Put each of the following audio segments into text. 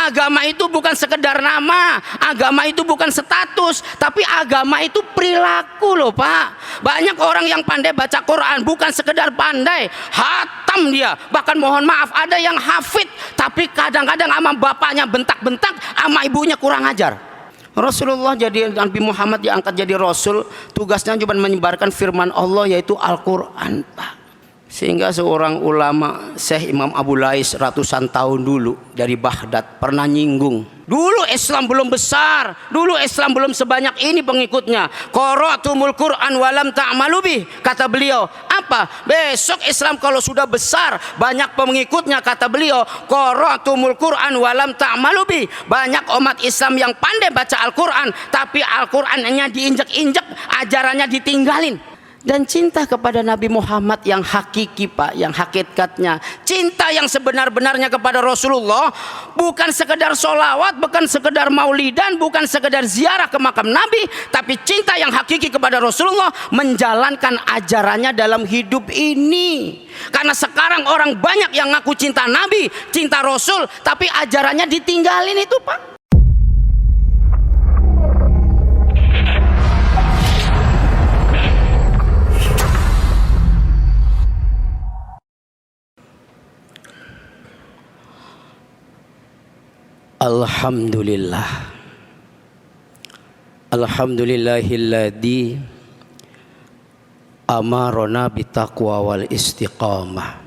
Agama itu bukan sekedar nama, agama itu bukan status, tapi agama itu perilaku loh Pak. Banyak orang yang pandai baca Quran, bukan sekedar pandai, hatam dia. Bahkan mohon maaf ada yang hafid, tapi kadang-kadang sama bapaknya bentak-bentak, sama ibunya kurang ajar. Rasulullah jadi Nabi Muhammad diangkat jadi Rasul, tugasnya cuma menyebarkan firman Allah yaitu Al-Quran Pak. Sehingga seorang ulama Syekh Imam Abu Lais ratusan tahun dulu dari Baghdad pernah nyinggung, dulu Islam belum besar, dulu Islam belum sebanyak ini pengikutnya. Qara'tumul Qur'an walam ta'malu bih, kata beliau. Apa? Besok Islam kalau sudah besar, banyak pengikutnya, kata beliau, qara'tumul Qur'an walam ta'malu bih. Banyak umat Islam yang pandai baca Al-Qur'an, tapi Al-Qur'annya diinjak-injak, ajarannya ditinggalin. Dan cinta kepada Nabi Muhammad yang hakiki Pak, yang hakikatnya, cinta yang sebenar-benarnya kepada Rasulullah, bukan sekedar sholawat, bukan sekedar maulidan, bukan sekedar ziarah ke makam Nabi, tapi cinta yang hakiki kepada Rasulullah, menjalankan ajarannya dalam hidup ini. Karena sekarang orang banyak yang ngaku cinta Nabi, cinta Rasul, tapi ajarannya ditinggalin itu Pak. Alhamdulillah, alhamdulillahilladzi amarona bitaqwa wal istiqamah.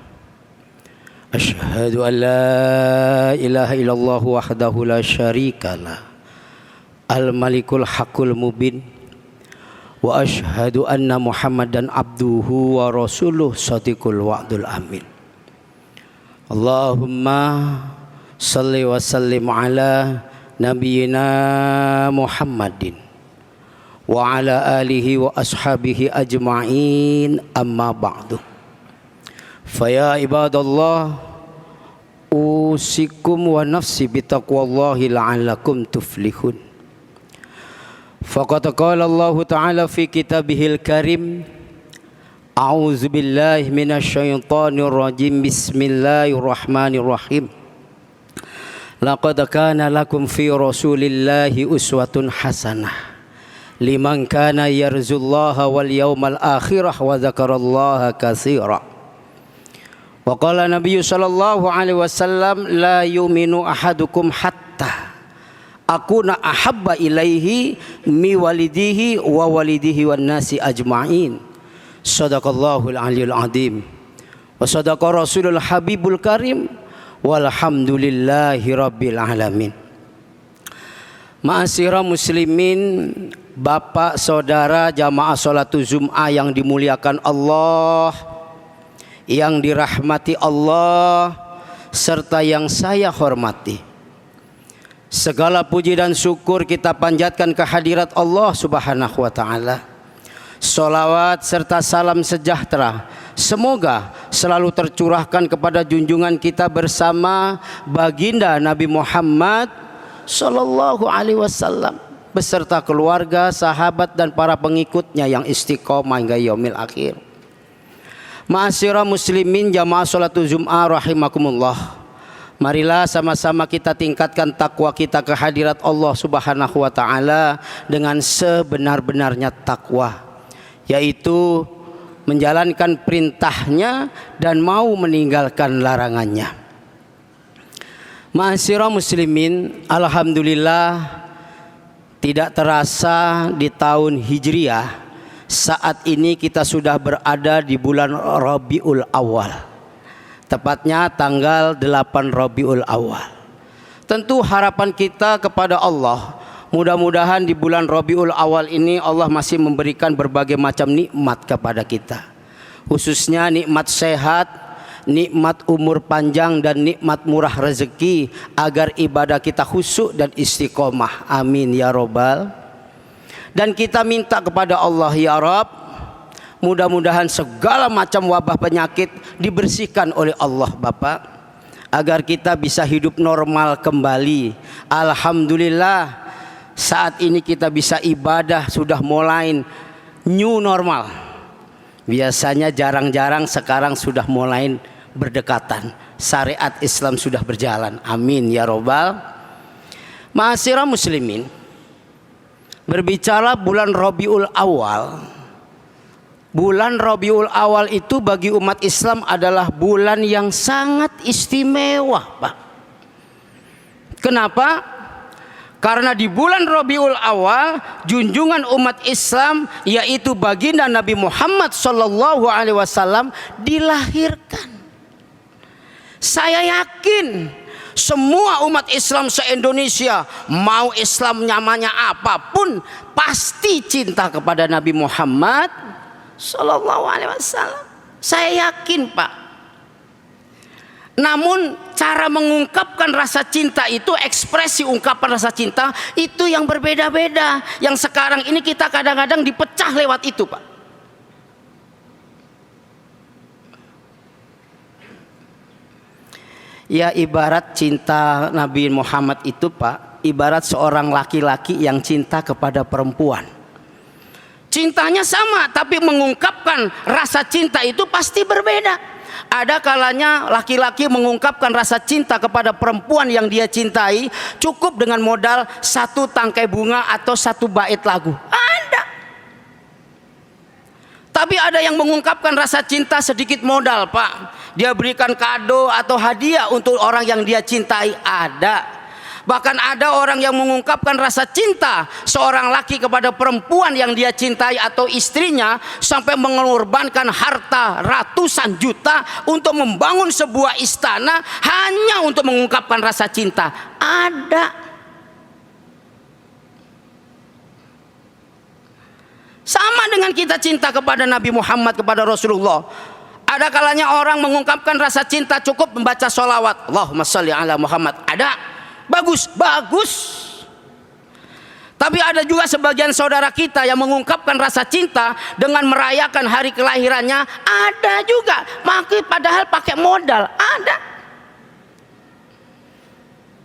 Asyhadu an la ilaha illallah wahdahu la syarikalah, al malikul haqqul mubin, wa asyhadu anna muhammadan abduhu wa rasuluh shadiqul wa'dul amin. Allahumma salli wa sallim ala nabiyyina Muhammadin wa ala alihi wa ashabihi ajma'in, amma ba'du. Faya ibadallah, usikum wa nafsi bitaqwallahi la'allakum tuflihun. Faqad qala Allah ta'ala fi kitabihil karim, a'udzu billahi minasyaitonir rajim, bismillahirrahmanirrahim. Laqad kana lakum fi rasulillahi uswatun hasanah liman kana yarjullaha wal yawmal akhirah wa dzakarallaha katsira. Wa qala Nabi sallallahu alaihi wasallam, la yu'minu ahadukum hatta akuna ahabba ilaihi mi walidihi wa walidihi wan nasi ajma'in. Shadaqallahul aliyyul azim wa shadaqa rasulul habibul karim, walhamdulillahi rabbil alamin. Ma'asyiral muslimin, bapak, saudara, jamaah sholatul Jum'ah yang dimuliakan Allah, yang dirahmati Allah, serta yang saya hormati. Segala puji dan syukur kita panjatkan ke hadirat Allah subhanahu wa ta'ala. Sholawat serta salam sejahtera semoga selalu tercurahkan kepada junjungan kita bersama baginda Nabi Muhammad sallallahu alaihi wasallam beserta keluarga, sahabat dan para pengikutnya yang istiqomah hingga yaumil akhir. Ma'asyiral muslimin jamaah sholatul Jum'ah rahimakumullah, marilah sama-sama kita tingkatkan takwa kita ke hadirat Allah subhanahu wa ta'ala dengan sebenar-benarnya takwa, yaitu menjalankan perintahnya dan mau meninggalkan larangannya. Ma'asyiral muslimin, alhamdulillah tidak terasa di tahun Hijriah saat ini kita sudah berada di bulan Rabiul Awal, tepatnya tanggal 8 Rabiul Awal. Tentu harapan kita kepada Allah, mudah-mudahan di bulan Rabiul Awal ini Allah masih memberikan berbagai macam nikmat kepada kita, khususnya nikmat sehat, nikmat umur panjang dan nikmat murah rezeki, agar ibadah kita khusyuk dan istiqomah. Amin ya robbal. Dan kita minta kepada Allah, ya Rabb, mudah-mudahan segala macam wabah penyakit dibersihkan oleh Allah Bapak, agar kita bisa hidup normal kembali. Alhamdulillah saat ini kita bisa ibadah sudah mulai new normal. Biasanya jarang-jarang, sekarang sudah mulai berdekatan. Syariat Islam sudah berjalan. Amin ya robbal. Ma'asyiral muslimin, berbicara bulan Rabiul Awal. Bulan Rabiul Awal itu bagi umat Islam adalah bulan yang sangat istimewa, Pak. Kenapa? Karena di bulan Rabiul Awal junjungan umat Islam yaitu baginda Nabi Muhammad SAW dilahirkan. Saya yakin semua umat Islam se-Indonesia, mau Islam namanya apapun, pasti cinta kepada Nabi Muhammad SAW. Saya yakin, Pak. Namun cara mengungkapkan rasa cinta itu, ekspresi ungkapan rasa cinta itu yang berbeda-beda. Yang sekarang ini kita kadang-kadang dipecah lewat itu, Pak. Ya, ibarat cinta Nabi Muhammad itu, Pak, ibarat seorang laki-laki yang cinta kepada perempuan. Cintanya sama, tapi mengungkapkan rasa cinta itu pasti berbeda. Ada kalanya laki-laki mengungkapkan rasa cinta kepada perempuan yang dia cintai cukup dengan modal satu tangkai bunga atau satu bait lagu. Ada. Tapi ada yang mengungkapkan rasa cinta sedikit modal, Pak. Dia berikan kado atau hadiah untuk orang yang dia cintai. Ada. Bahkan ada orang yang mengungkapkan rasa cinta seorang laki kepada perempuan yang dia cintai atau istrinya sampai mengorbankan harta ratusan juta untuk membangun sebuah istana hanya untuk mengungkapkan rasa cinta. Ada. Sama dengan kita cinta kepada Nabi Muhammad, kepada Rasulullah. Ada kalanya orang mengungkapkan rasa cinta cukup membaca sholawat, Allahumma sholli ala Muhammad. Ada. Bagus, bagus. Tapi ada juga sebagian saudara kita yang mengungkapkan rasa cinta dengan merayakan hari kelahirannya. Ada juga. Padahal pakai modal. Ada.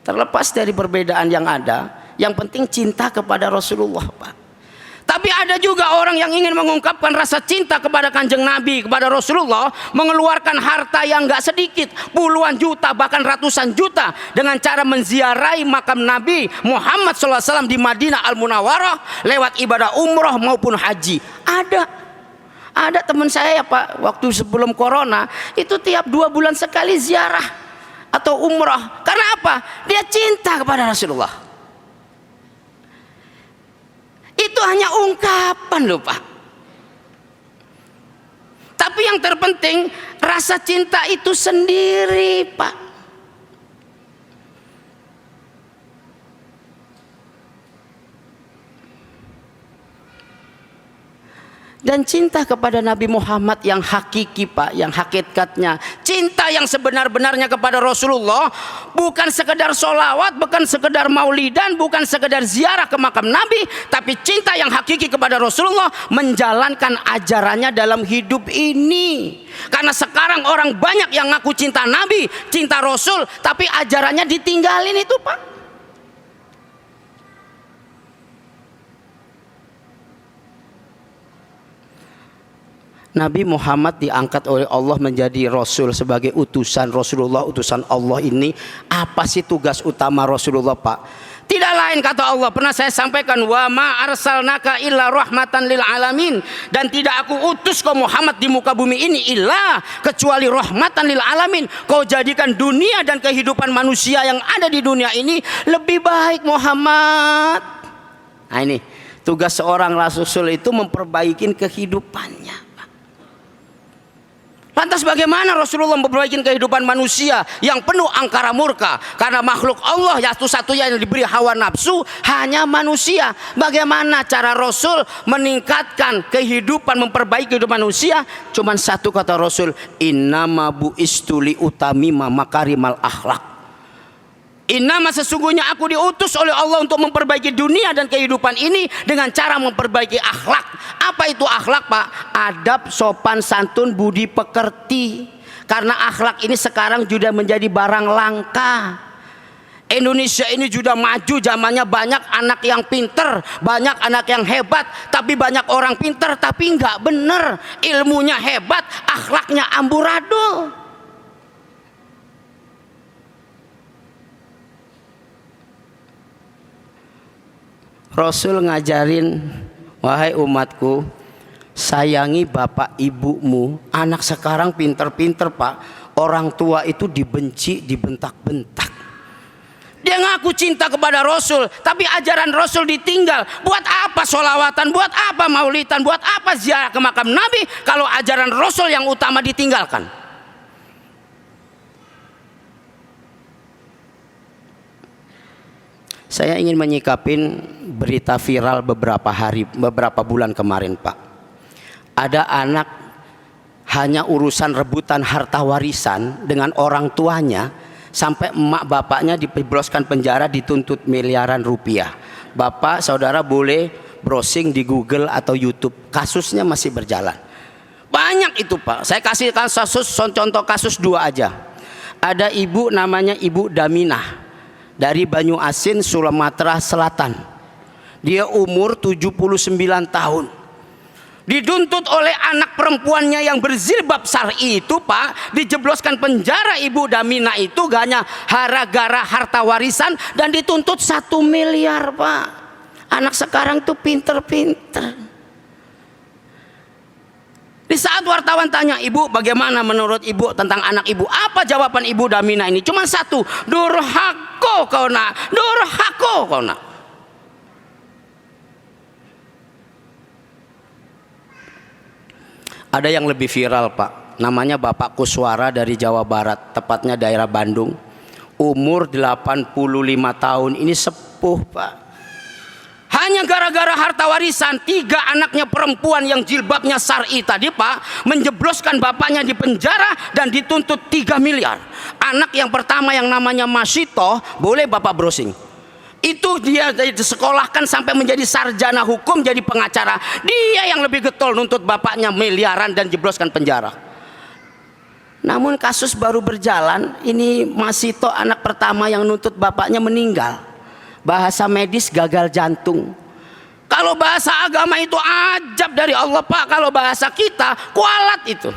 Terlepas dari perbedaan yang ada, yang penting cinta kepada Rasulullah, Pak. Tapi ada juga orang yang ingin mengungkapkan rasa cinta kepada Kanjeng Nabi, kepada Rasulullah, mengeluarkan harta yang gak sedikit, puluhan juta bahkan ratusan juta, dengan cara menziarahi makam Nabi Muhammad SAW di Madinah Al-Munawwarah lewat ibadah umroh maupun haji. Ada teman saya ya, Pak, waktu sebelum corona itu tiap 2 bulan sekali ziarah atau umroh. Karena apa? Dia cinta kepada Rasulullah. Itu hanya ungkapan loh, Pak. Tapi yang terpenting rasa cinta itu sendiri, Pak. Dan cinta kepada Nabi Muhammad yang hakiki, Pak, yang hakikatnya, cinta yang sebenar-benarnya kepada Rasulullah, bukan sekedar sholawat, bukan sekedar maulidan, bukan sekedar ziarah ke makam Nabi, tapi cinta yang hakiki kepada Rasulullah, menjalankan ajarannya dalam hidup ini. Karena sekarang orang banyak yang ngaku cinta Nabi, cinta Rasul, tapi ajarannya ditinggalin itu, Pak. Nabi Muhammad diangkat oleh Allah menjadi Rasul sebagai utusan Rasulullah, utusan Allah ini. Apa sih tugas utama Rasulullah, Pak? Tidak lain, kata Allah, pernah saya sampaikan, wa ma arsalnaka illa rahmatan lil alamin, dan tidak aku utus kau Muhammad di muka bumi ini illa kecuali rahmatan lil alamin. Kau jadikan dunia dan kehidupan manusia yang ada di dunia ini lebih baik, Muhammad. Nah, ini tugas seorang Rasul itu, memperbaiki kehidupannya. Lantas bagaimana Rasulullah memperbaiki kehidupan manusia yang penuh angkara murka? Karena makhluk Allah satu-satunya yang diberi hawa nafsu hanya manusia. Bagaimana cara Rasul meningkatkan kehidupan, memperbaiki kehidupan manusia? Cuman satu kata Rasul, innama bu'istu li utamima makarimal akhlak. Innama, sesungguhnya aku diutus oleh Allah untuk memperbaiki dunia dan kehidupan ini dengan cara memperbaiki akhlak. Apa itu akhlak, Pak? Adab, sopan santun, budi pekerti. Karena akhlak ini sekarang sudah menjadi barang langka. Indonesia ini sudah maju, zamannya banyak anak yang pinter, banyak anak yang hebat, tapi banyak orang pinter tapi nggak bener, ilmunya hebat, akhlaknya amburadul. Rasul ngajarin, wahai umatku, sayangi bapak ibumu. Anak sekarang pinter-pinter pak, orang tua itu dibenci, dibentak-bentak. Dia ngaku cinta kepada Rasul, tapi ajaran Rasul ditinggal. Buat apa sholawatan, buat apa maulidan, buat apa ziarah ke makam Nabi kalau ajaran Rasul yang utama ditinggalkan? Saya ingin menyikapin berita viral beberapa bulan kemarin pak. Ada anak hanya urusan rebutan harta warisan dengan orang tuanya, sampai emak bapaknya dijebloskan penjara, dituntut miliaran rupiah. Bapak saudara boleh browsing di Google atau YouTube, kasusnya masih berjalan. Banyak itu pak. Saya kasih contoh kasus 2 aja. Ada ibu namanya Ibu Daminah dari Banyu Asin, Sumatera Selatan. Dia umur 79 tahun. Dituntut oleh anak perempuannya yang berzilbab syar'i itu pak, dijebloskan penjara Ibu Daminah itu hanya gara-gara harta warisan dan dituntut 1 miliar pak. Anak sekarang tuh pinter-pinter. Di saat wartawan tanya, ibu bagaimana menurut ibu tentang anak ibu, apa jawaban Ibu Daminah ini? Cuma satu, durhaka kau nak, durhaka kau nak. Ada yang lebih viral pak, namanya Bapak Kuswara dari Jawa Barat, tepatnya daerah Bandung. Umur 85 tahun, ini sepuh pak. Hanya gara-gara harta warisan, 3 anaknya perempuan yang jilbabnya syar'i tadi pak, menjebloskan bapaknya di penjara dan dituntut 3 miliar. Anak yang pertama yang namanya Masito, boleh bapak browsing. Itu dia disekolahkan sampai menjadi sarjana hukum, jadi pengacara. Dia yang lebih getol nuntut bapaknya miliaran dan jebloskan penjara. Namun kasus baru berjalan, ini Masito anak pertama yang nuntut bapaknya meninggal. Bahasa medis gagal jantung. Kalau bahasa agama itu ajab dari Allah pak, kalau bahasa kita kualat itu.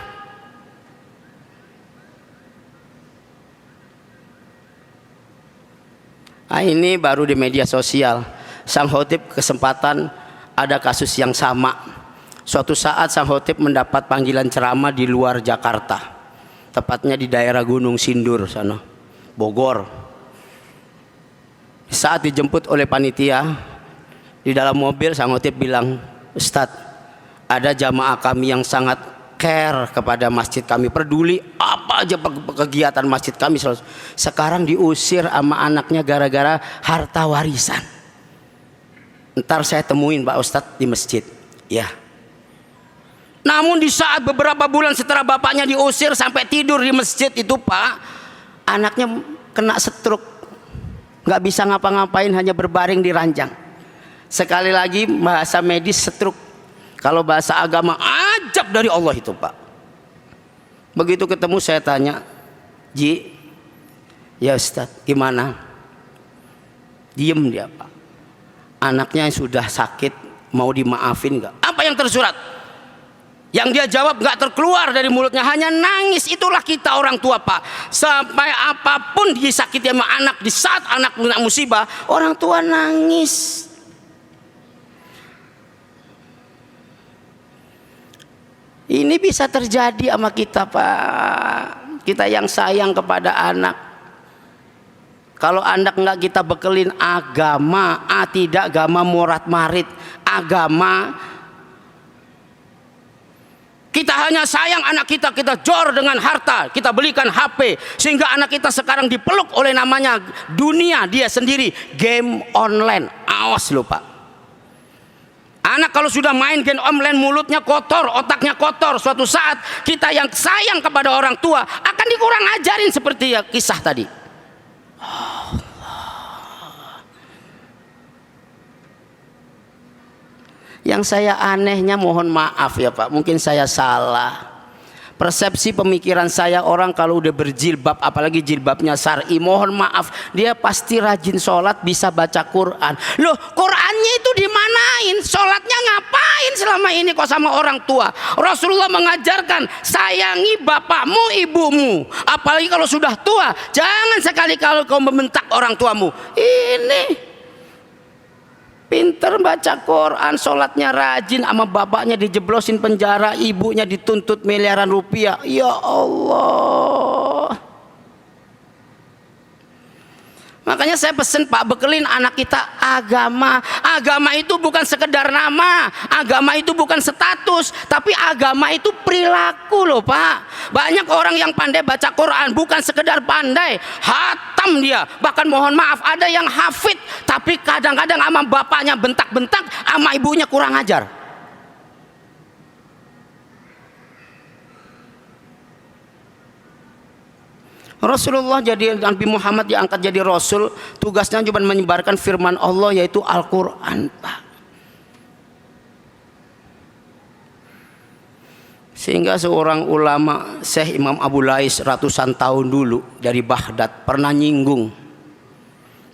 Nah, ini baru di media sosial. Sang khotib kesempatan ada kasus yang sama. Suatu saat sang khotib mendapat panggilan ceramah di luar Jakarta, tepatnya di daerah Gunung Sindur sana, Bogor. Saat dijemput oleh panitia di dalam mobil, sang khotib bilang, Ustadz, ada jamaah kami yang sangat care kepada masjid kami, peduli apa aja kegiatan masjid kami, sekarang diusir sama anaknya gara-gara harta warisan. Ntar saya temuin Pak Ustadz di masjid ya. Namun di saat beberapa bulan setelah bapaknya diusir, sampai tidur di masjid itu pak, anaknya kena stroke, nggak bisa ngapa-ngapain, hanya berbaring di ranjang. Sekali lagi bahasa medis stroke, kalau bahasa agama ajab dari Allah itu pak. Begitu ketemu saya tanya, Ji, ya Ustadz gimana? Diem dia pak. Anaknya yang sudah sakit mau dimaafin nggak? Apa yang tersurat? Yang dia jawab nggak terkeluar dari mulutnya, hanya nangis. Itulah kita orang tua pak. Sampai apapun disakiti sama anak, di saat anak kena musibah, orang tua nangis. Ini bisa terjadi sama kita pak. Kita yang sayang kepada anak. Kalau anak nggak kita bekelin agama, tidak agama morat marit, agama. Kita hanya sayang anak kita, kita jor dengan harta, kita belikan HP, sehingga anak kita sekarang dipeluk oleh namanya dunia dia sendiri, game online. Awas loh pak. Anak kalau sudah main game online, mulutnya kotor, otaknya kotor, suatu saat kita yang sayang kepada orang tua akan dikurang ajarin seperti ya kisah tadi. Yang saya anehnya, mohon maaf ya Pak, mungkin saya salah. Persepsi pemikiran saya, orang kalau udah berjilbab, apalagi jilbabnya syar'i, mohon maaf, dia pasti rajin sholat, bisa baca Quran. Loh, Qurannya itu dimanain? Sholatnya ngapain selama ini kok sama orang tua? Rasulullah mengajarkan, sayangi bapakmu, ibumu. Apalagi kalau sudah tua, jangan sekali kalau kau membentak orang tuamu. Ini pinter baca Quran, sholatnya rajin, sama bapaknya dijeblosin penjara, ibunya dituntut miliaran rupiah. Ya Allah. Makanya saya pesen Pak, bekelin anak kita agama. Agama itu bukan sekedar nama, agama itu bukan status, tapi agama itu perilaku loh Pak. Banyak orang yang pandai baca Quran, bukan sekedar pandai, hatam dia. Bahkan mohon maaf, ada yang hafid, tapi kadang-kadang sama bapaknya bentak-bentak, sama ibunya kurang ajar. Rasulullah jadi Nabi Muhammad diangkat jadi Rasul, tugasnya cuma menyebarkan firman Allah yaitu Al-Quran Pak. Sehingga seorang ulama Syekh Imam Abu Lais ratusan tahun dulu dari Baghdad pernah nyinggung,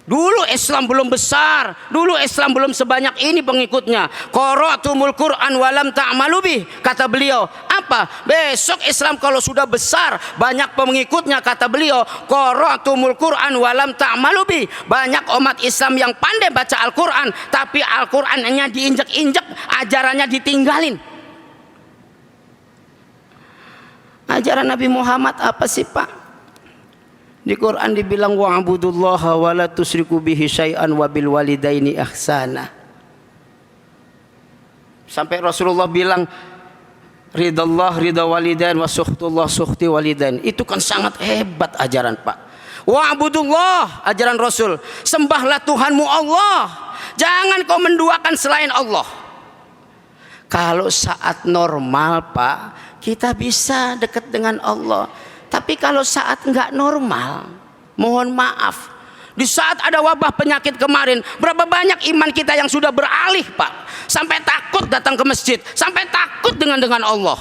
dulu Islam belum besar, dulu Islam belum sebanyak ini pengikutnya. Qara'tumul Qur'an walam ta'malu bih, kata beliau. Apa? Besok Islam kalau sudah besar, banyak pengikutnya, kata beliau, qara'tumul Qur'an walam ta'malu bih. Banyak umat Islam yang pandai baca Al-Qur'an, tapi Al-Qur'annya diinjak-injak, ajarannya ditinggalin. Ajaran Nabi Muhammad apa sih Pak? Di Quran dibilang wa'budullaha wa la tusyriku bihi syai'an wa bil walidaini ihsana. Sampai Rasulullah bilang ridallah ridha walidain wa sukhtullah sukhti walidain. Itu kan sangat hebat ajaran Pak. Wa'budullah, ajaran Rasul, sembahlah Tuhanmu Allah, jangan kau menduakan selain Allah. Kalau saat normal Pak, kita bisa dekat dengan Allah. Tapi kalau saat nggak normal, mohon maaf, di saat ada wabah penyakit kemarin, berapa banyak iman kita yang sudah beralih Pak, sampai takut datang ke masjid, sampai takut dengan Allah.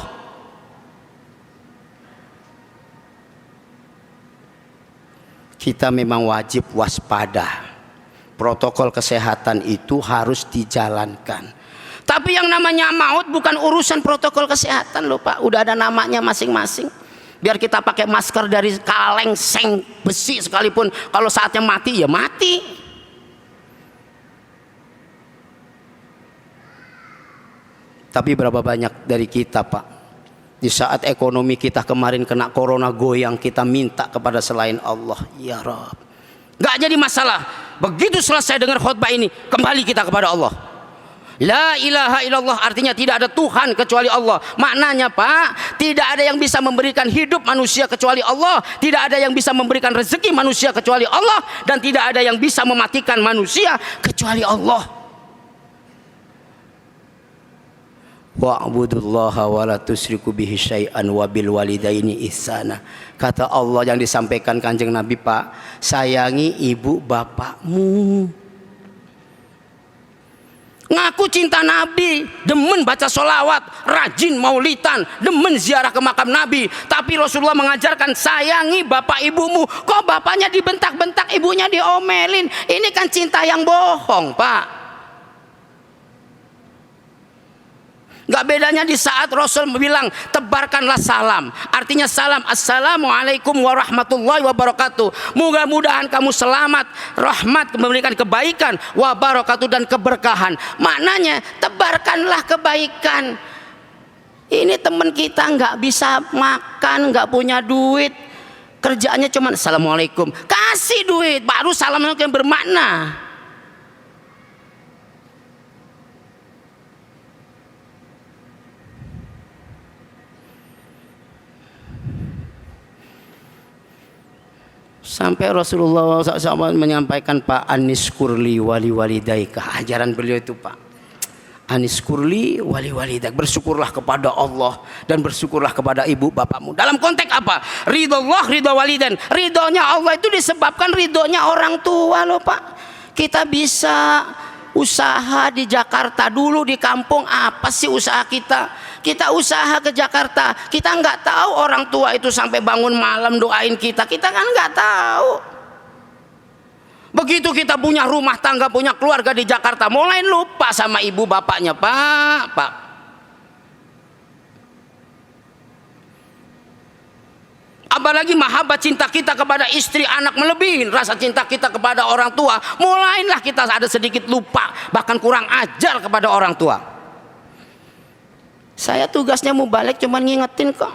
Kita memang wajib waspada. Protokol kesehatan itu harus dijalankan. Tapi yang namanya maut bukan urusan protokol kesehatan loh Pak, udah ada namanya masing-masing. Biar kita pakai masker dari kaleng, seng, besi sekalipun, kalau saatnya mati ya mati. Tapi berapa banyak dari kita Pak, di saat ekonomi kita kemarin kena corona goyang, kita minta kepada selain Allah, ya Rabb. Gak jadi masalah, begitu selesai dengar khutbah ini, kembali kita kepada Allah. La ilaha illallah artinya tidak ada Tuhan kecuali Allah. Maknanya Pak, tidak ada yang bisa memberikan hidup manusia kecuali Allah, tidak ada yang bisa memberikan rezeki manusia kecuali Allah, dan tidak ada yang bisa mematikan manusia kecuali Allah. Wa'budullaha wa la tusyriku bihi syai'an wa bil walidaini ihsana. Kata Allah yang disampaikan Kanjeng Nabi Pak, sayangi ibu bapakmu. Ngaku cinta Nabi, demen baca sholawat, rajin maulidan, demen ziarah ke makam Nabi, tapi Rasulullah mengajarkan sayangi bapak ibumu. Kok bapaknya dibentak-bentak, ibunya diomelin? Ini kan cinta yang bohong Pak. Gak bedanya di saat Rasul bilang tebarkanlah salam, artinya salam, assalamualaikum warahmatullahi wabarakatuh, mudah-mudahan kamu selamat, rahmat, memberikan kebaikan, wabarakatuh, dan keberkahan. Maknanya tebarkanlah kebaikan. Ini teman kita nggak bisa makan, nggak punya duit, kerjaannya cuma assalamualaikum, kasih duit, baru salam yang bermakna. Sampai Rasulullah SAW menyampaikan Pak, anis kurli wali walidaika. Ajaran beliau itu Pak, anis kurli wali walidaik, bersyukurlah kepada Allah dan bersyukurlah kepada ibu bapakmu. Dalam konteks apa? Ridho Allah, ridho walidain. Ridhonya Allah itu disebabkan ridhonya orang tua loh Pak. Kita bisa usaha di Jakarta, dulu di kampung apa sih usaha kita? Kita usaha ke Jakarta, kita nggak tahu orang tua itu sampai bangun malam doain kita kan nggak tahu. Begitu kita punya rumah tangga, punya keluarga di Jakarta, mulai lupa sama ibu bapaknya Pak. Tambah lagi mahabbah, cinta kita kepada istri, anak melebihi rasa cinta kita kepada orang tua. Mulailah kita ada sedikit lupa, bahkan kurang ajar kepada orang tua. Saya tugasnya mau balik cuman ngingetin kok.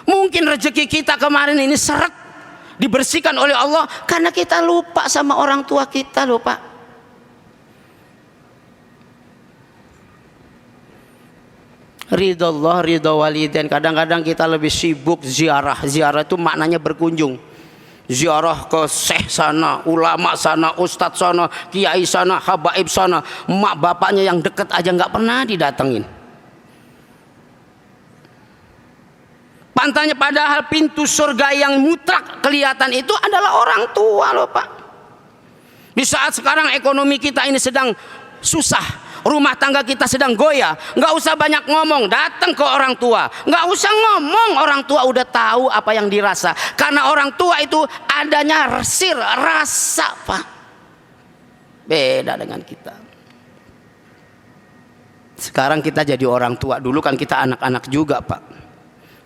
Mungkin rezeki kita kemarin ini seret dibersihkan oleh Allah karena kita lupa sama orang tua kita, lupa. Ridho Allah, ridho walidain. Kadang-kadang kita lebih sibuk ziarah. Ziarah itu maknanya berkunjung. Ziarah ke syekh sana, ulama sana, ustadz sana, kiai sana, habaib sana. Emak bapaknya yang deket aja nggak pernah didatengin. Pantanya padahal pintu surga yang mutlak kelihatan itu adalah orang tua loh Pak. Di saat sekarang ekonomi kita ini sedang susah, rumah tangga kita sedang goyah, nggak usah banyak ngomong, datang ke orang tua. Nggak usah ngomong, orang tua udah tahu apa yang dirasa. Karena orang tua itu adanya rasa Pak. Beda dengan kita. Sekarang kita jadi orang tua, dulu kan kita anak-anak juga Pak.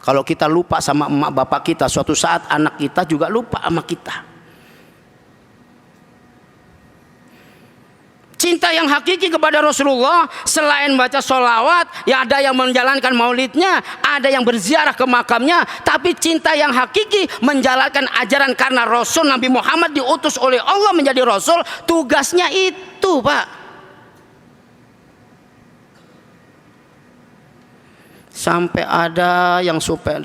Kalau kita lupa sama emak bapak kita, suatu saat anak kita juga lupa sama kita. Cinta yang hakiki kepada Rasulullah selain baca sholawat, ya ada yang menjalankan maulidnya, ada yang berziarah ke makamnya. Tapi cinta yang hakiki menjalankan ajaran, karena Rasul Nabi Muhammad diutus oleh Allah menjadi Rasul. Tugasnya itu Pak. Sampai ada yang supaya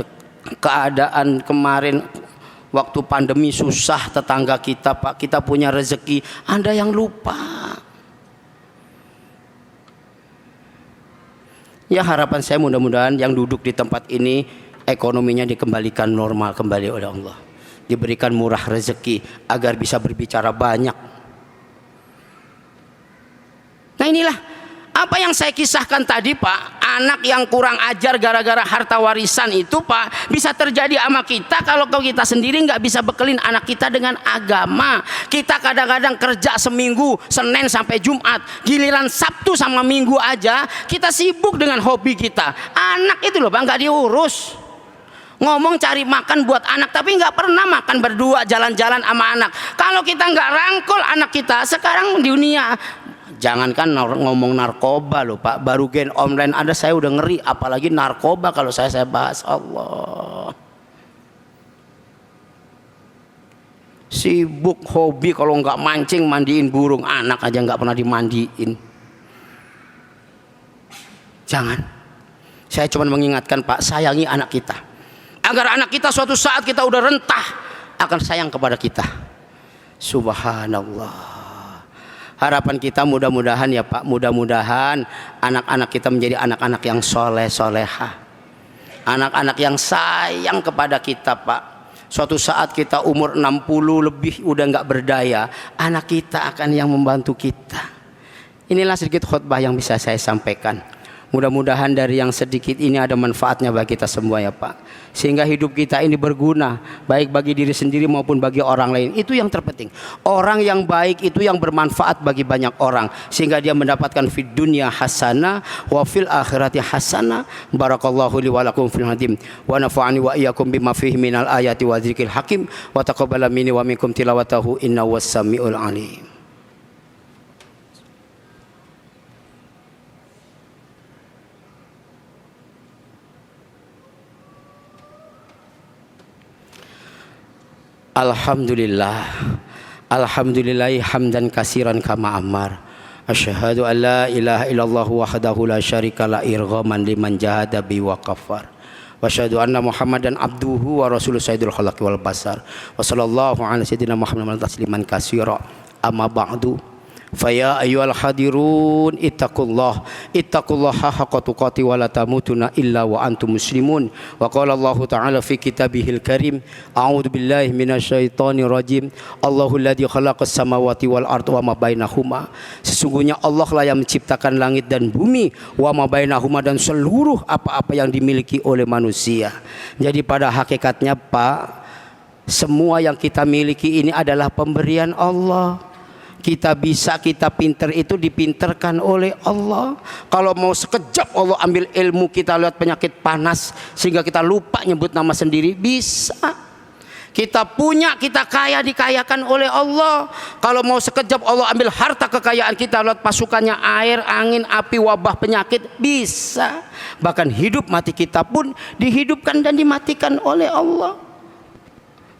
keadaan kemarin waktu pandemi susah, tetangga kita Pak, kita punya rezeki, ada yang lupa. Ya harapan saya mudah-mudahan yang duduk di tempat ini ekonominya dikembalikan normal kembali oleh Allah, diberikan murah rezeki agar bisa berbicara banyak. Nah inilah apa yang saya kisahkan tadi Pak. Anak yang kurang ajar gara-gara harta warisan itu Pak, bisa terjadi sama kita kalau kita sendiri nggak bisa bekelin anak kita dengan agama. Kita kadang-kadang kerja seminggu, Senin sampai Jumat, giliran Sabtu sama Minggu aja kita sibuk dengan hobi kita. Anak itu loh Pak nggak diurus. Ngomong cari makan buat anak, tapi nggak pernah makan berdua jalan-jalan sama anak. Kalau kita nggak rangkul anak kita, sekarang di dunia jangankan ngomong narkoba loh Pak, baru game online ada saya udah ngeri, apalagi narkoba kalau saya bahas. Allah, sibuk hobi, kalau nggak mancing mandiin burung, anak aja nggak pernah dimandiin. Jangan, saya cuma mengingatkan Pak, sayangi anak kita agar anak kita suatu saat kita udah rentah akan sayang kepada kita. Subhanallah. Harapan kita mudah-mudahan ya Pak, mudah-mudahan anak-anak kita menjadi anak-anak yang soleh soleha, anak-anak yang sayang kepada kita Pak. Suatu saat kita umur 60 lebih udah nggak berdaya, anak kita akan yang membantu kita. Inilah sedikit khutbah yang bisa saya sampaikan. Mudah-mudahan dari yang sedikit ini ada manfaatnya bagi kita semua ya Pak, sehingga hidup kita ini berguna baik bagi diri sendiri maupun bagi orang lain. Itu yang terpenting. Orang yang baik itu yang bermanfaat bagi banyak orang, sehingga dia mendapatkan fid dunya hasanah wa fil akhirati hasanah. Barakallahu li wa lakum fil hadim wa nafa'ani wa iyyakum bima fihi minal ayati wa dzikril hakim wa taqabbala minni wa minkum tilawatahu innahu was-sami'ul alim. Alhamdulillah, alhamdulillahi hamdan kasiran kama amar. Asyhadu an la ilaha illallah wahdahu la syarika la irghaman liman jahada bi wa kafar. Wa asyhadu anna Muhammadan abduhu wa rasuluh sayyidul khalaqi wal basar. Wa sallallahu ala sayyidina Muhammadin tasliman katsira. Amma ba'du. Faya ayyuhal hadirun ittaqullaha haqqa tuqati wa la tamutunna illa wa antum muslimun. Wa qala Allah ta'ala fi kitabihil karim, a'udzu billahi minasyaitonir rajim. Allahul ladzi khalaqas samawati wal arda wa ma bainahuma. Sesungguhnya Allah lah yang menciptakan langit dan bumi, wa ma bainahuma, dan seluruh apa-apa yang dimiliki oleh manusia. Jadi pada hakikatnya Pak, semua yang kita miliki ini adalah pemberian Allah. Kita bisa, kita pinter itu dipinterkan oleh Allah. Kalau mau sekejap Allah ambil ilmu kita lewat penyakit panas sehingga kita lupa nyebut nama sendiri, bisa. Kita punya, kita kaya, dikayakan oleh Allah. Kalau mau sekejap Allah ambil harta kekayaan kita lewat pasukannya air, angin, api, wabah, penyakit, bisa. Bahkan hidup mati kita pun dihidupkan dan dimatikan oleh Allah.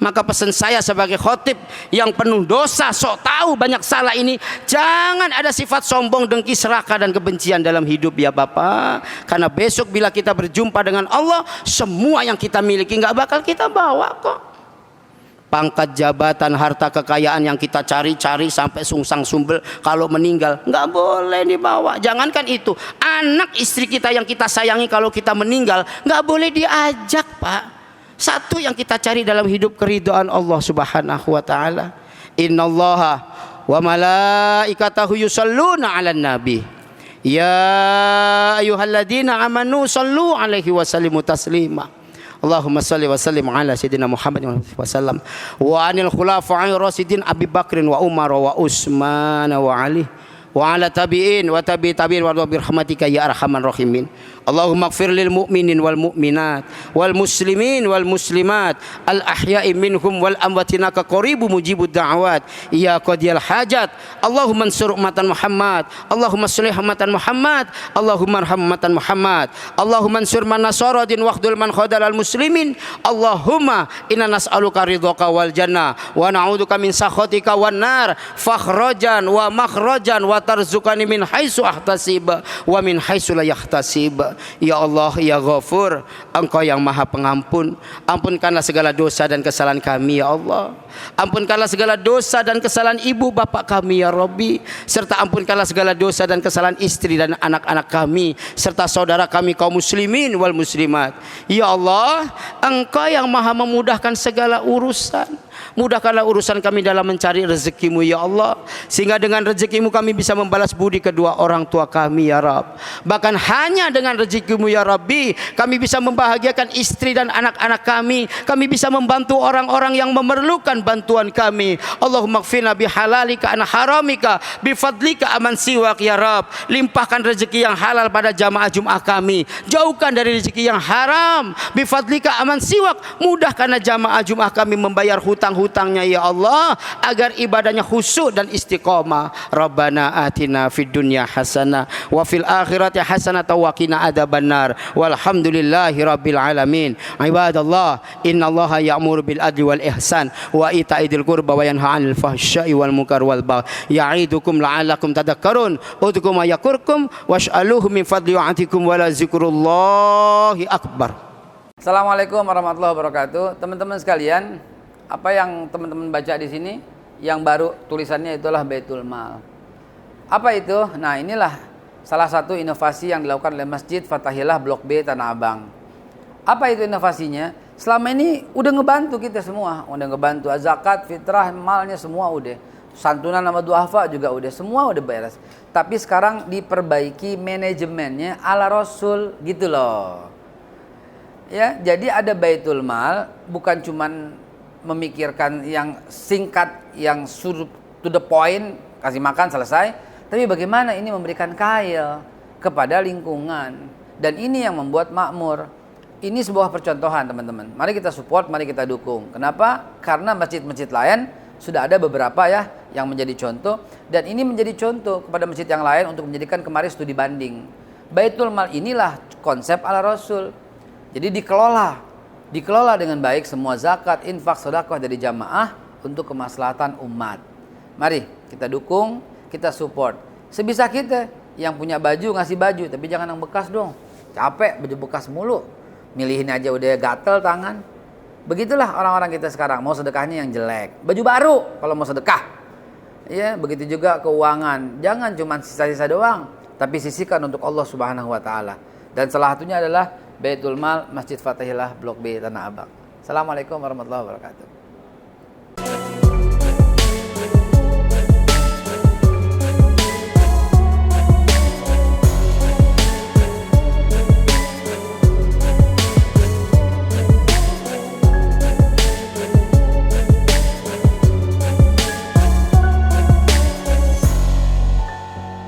Maka pesan saya sebagai khotib yang penuh dosa, sok tahu banyak salah ini, jangan ada sifat sombong, dengki, serakah dan kebencian dalam hidup ya Bapak. Karena besok bila kita berjumpa dengan Allah, semua yang kita miliki nggak bakal kita bawa kok. Pangkat, jabatan, harta kekayaan yang kita cari-cari sampai sungsang sumbel, kalau meninggal nggak boleh dibawa. Jangankan itu, anak istri kita yang kita sayangi kalau kita meninggal nggak boleh diajak Pak. Satu yang kita cari dalam hidup keridhaan Allah Subhanahu wa taala. Innallaha wa malaikatahu yusholluna 'alan nabi. Ya ayyuhalladzina amanu shallu 'alaihi wa sallimu taslima. Allahumma shalli wa sallim ala sayyidina Muhammad wa sallam wa anil khulafa'ir rasyidin Abi Bakrin wa Umar wa Utsman wa Ali wa ala tabi'in wa tabi'in wa birahmatika ya arhamar rahimin. Allahumma ighfir lil mu'minin wal mu'minat wal muslimin wal muslimat al ahya'i minhum wal amwatina ka qaribu mujibud da'awat ya qadiyal hajat. Allahumma ansur ummatan Muhammad, Allahumma sholih ummatan Muhammad, Allahumma arham ummatan Muhammad, Allahumma ansur man nasaradin waqdul man khadal al muslimin. Allahumma inna nas'aluka ridhaka wal jannah wa na'udzubika min sakhatika wan nar fakhrajan wa makhrajan wa tarzuqani min haitsu ahtasib wa min haitsu la yahtasib. Ya Allah, ya Ghafur, Engkau yang Maha Pengampun. Ampunkanlah segala dosa dan kesalahan kami ya Allah. Ampunkanlah segala dosa dan kesalahan ibu bapak kami ya Rabbi. Serta ampunkanlah segala dosa dan kesalahan istri dan anak-anak kami serta saudara kami kaum muslimin wal muslimat. Ya Allah, Engkau yang Maha memudahkan segala urusan. Mudahkanlah urusan kami dalam mencari rezekimu ya Allah, sehingga dengan rezekimu kami bisa membalas budi kedua orang tua kami ya Rabb. Bahkan hanya dengan rezekimu ya Rabbi kami bisa membahagiakan istri dan anak-anak kami. Kami bisa membantu orang-orang yang memerlukan bantuan kami. Allahumma kfina bihalalika an haramika bifadlika aman siwak ya Rabb. Limpahkan rezeki yang halal pada jamaah Jumat kami, jauhkan dari rezeki yang haram bifadlika aman siwak. Mudahkanlah jamaah Jumat kami membayar hutang-hutangnya ya Allah, agar ibadahnya khusyuk dan istiqomah. Rabbana atina fid dunya hasanah wa fil akhirati hasanah wa qina adzabannar. Walhamdulillahi rabbil alamin. Ibadallah, innallaha ya'muru bil adli wal ihsan wa ita'idil qurba wa yanha 'anil fahsya'i wal munkar wal baghi ya'idukum la'allakum tadhakkarun. Udzukum yakurkum was'aluhu min fadli wa'atikum wa la zikrullahi akbar. Assalamualaikum warahmatullahi wabarakatuh. Teman-teman sekalian, apa yang teman-teman baca di sini yang baru tulisannya itulah Baitul Mal. Apa itu? Nah, inilah salah satu inovasi yang dilakukan oleh Masjid Fathahillah Blok B Tanah Abang. Apa itu inovasinya? Selama ini udah ngebantu kita semua, udah ngebantu zakat, fitrah, malnya semua udah. Santunan sama duafa juga udah, semua udah beres. Tapi sekarang diperbaiki manajemennya ala Rasul gitu loh. Ya, jadi ada Baitul Mal, bukan cuman memikirkan yang singkat, yang to the point, kasih makan selesai, tapi bagaimana ini memberikan kail kepada lingkungan, dan ini yang membuat makmur. Ini sebuah percontohan teman-teman. Mari kita support, mari kita dukung. Kenapa? Karena masjid-masjid lain sudah ada beberapa ya yang menjadi contoh, dan ini menjadi contoh kepada masjid yang lain untuk menjadikan kemarin studi banding. Baitul Mal inilah konsep ala Rasul. Jadi dikelola dengan baik semua zakat, infak, sedekah dari jamaah untuk kemaslahatan umat. Mari kita dukung, kita support. Sebisa kita, yang punya baju ngasih baju, tapi jangan yang bekas dong. Capek baju bekas mulu. Milihin aja udah gatel tangan. Begitulah orang-orang kita sekarang, mau sedekahnya yang jelek. Baju baru kalau mau sedekah. Ya, begitu juga keuangan. Jangan cuma sisa-sisa doang, tapi sisihkan untuk Allah Subhanahu wa taala. Dan salah satunya adalah Baitul Mal Masjid Fathahillah Blok B Tanah Abang. Assalamualaikum warahmatullahi wabarakatuh.